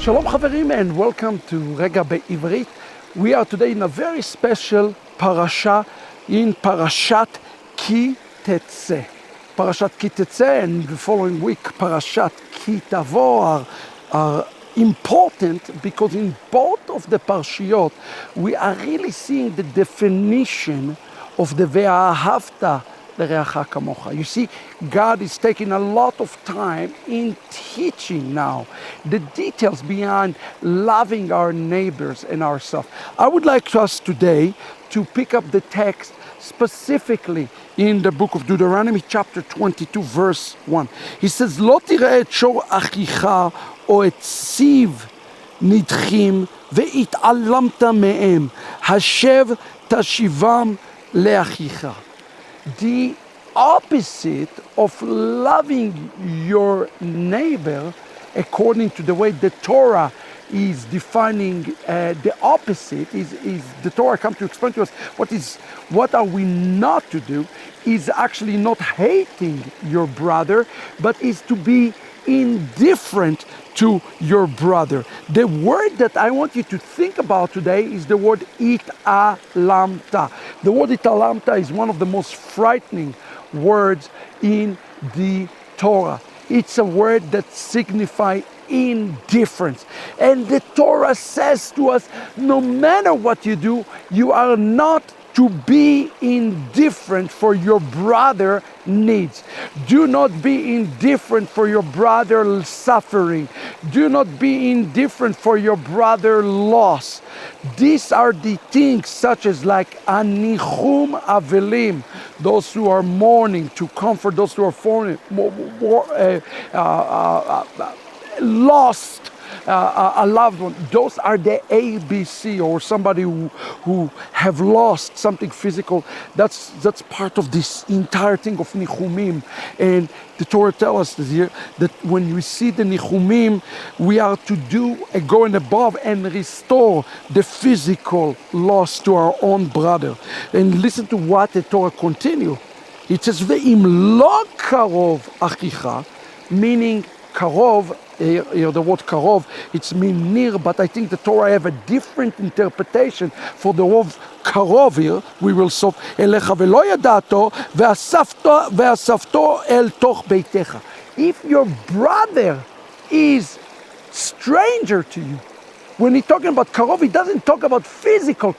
Shalom Chaverim and welcome to Rega בעברית. We are today in a very special parasha, in Parashat Ki Tetzé. Parashat Ki Tetzé and the following week Parashat Ki Tavo are important because in both of the parashiyot we are really seeing the definition of the Ve'ahavta l'reacha kamocha. You see, God is taking a lot of time in teaching now the details beyond loving our neighbors and ourselves. I would like us today to pick up the text specifically in the book of Deuteronomy chapter 22 verse 1. He says, "Lo tireh et shor achicha o et siv nidchim ve'it'alamta me'em, hashev tashivam le'achicha." The opposite of loving your neighbor, according to the way the Torah is defining the opposite, is the Torah come to explain to us what are we not to do, is actually not hating your brother, but is to be indifferent to your brother. The word that I want you to think about today is the word it'alamta. The word it'alamta is one of the most frightening words in the Torah. It's a word that signifies indifference. And the Torah says to us, no matter what you do, you are not to be indifferent for your brother's needs. Do not be indifferent for your brother's suffering. Do not be indifferent for your brother's loss. These are the things such as like anichum avelim, those who are mourning, to comfort those who are lost a loved one. Those are the ABC, or somebody who have lost something physical. That's part of this entire thing of nichumim. And the Torah tells us here that when we see the nichumim, we are to do go and above and restore the physical loss to our own brother. And listen to what the Torah continue. It says, "Ve'im lo karov achicha," meaning karov. The word karov, it's mean near, but I think the Torah have a different interpretation for the word karov here. We will solve elecha velo yadato ve'asafto el toch beitecha. If your brother is stranger to you, when he's talking about karov, he doesn't talk about physical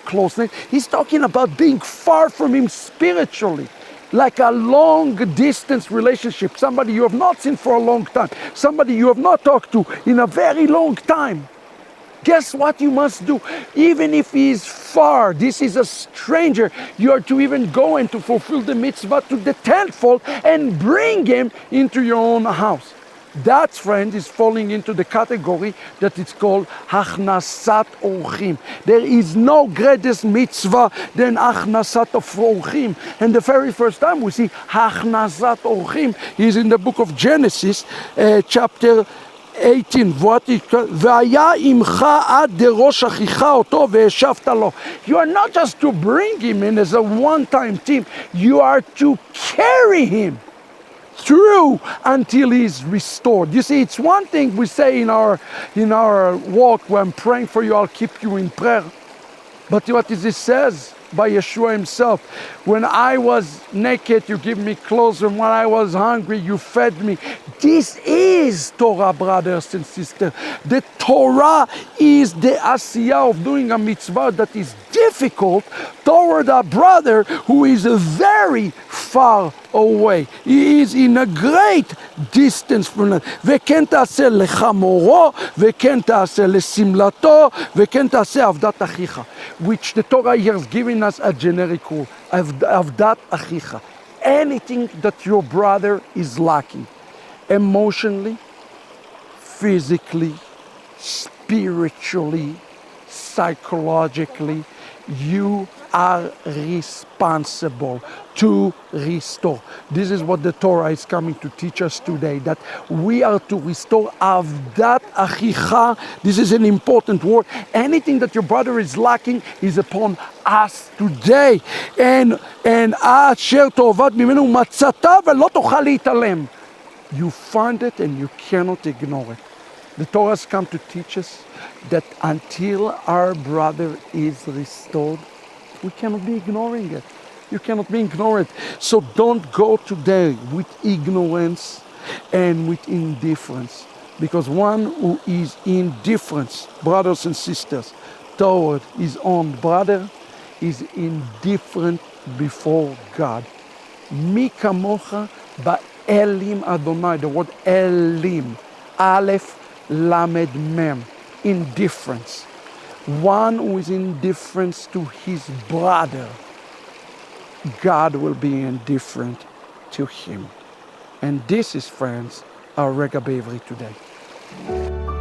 closeness. He's talking about being far from him spiritually. Like a long distance relationship, somebody you have not seen for a long time, somebody you have not talked to in a very long time. Guess what you must do? Even if he is far, this is a stranger, you are to even go and to fulfill the mitzvah to the tenfold and bring him into your own house. That, friend, is falling into the category that it's called Hachnasat Orchim. There is no greatest mitzvah than Hachnasat of Orchim. And the very first time we see Hachnasat Orchim is in the book of Genesis, chapter 18. "V'aya imcha ad derosh achicha oto ve'eshavta lo." You are not just to bring him in as a one-time thing, you are to carry him through until he's restored. You see, it's one thing we say in our walk, when I'm praying for you, I'll keep you in prayer. But what is it says by Yeshua himself? When I was naked, you gave me clothes, and when I was hungry, you fed me. This is Torah, brothers and sisters. The Torah is the asiyah of doing a mitzvah that is difficult toward a brother who is very far away. He is in a great distance from us. וכן תעשה לחמורו, וכן תעשה לשמלתו, וכן תעשה עבדת אחיך. Which the Torah here is giving us a generic rule. עבדת אחיך. Anything that your brother is lacking, emotionally, physically, spiritually, psychologically, you are responsible to restore. This is what the Torah is coming to teach us today, that we are to restore avdat achicha. This is an important word. Anything that your brother is lacking is upon us today. And asher tovad mimenu matzata velo tochal להתעלם. You find it and you cannot ignore it. The Torah has come to teach us that until our brother is restored, we cannot be ignoring it. You cannot be ignorant. So don't go today with ignorance and with indifference. Because one who is indifferent, brothers and sisters, toward his own brother is indifferent before God. Mi kamocha ba'elim Adonai. The word elim, Aleph, Lamed, Mem. Indifference. One who is indifferent to his brother, God will be indifferent to him. And this is, friends, our Rega today.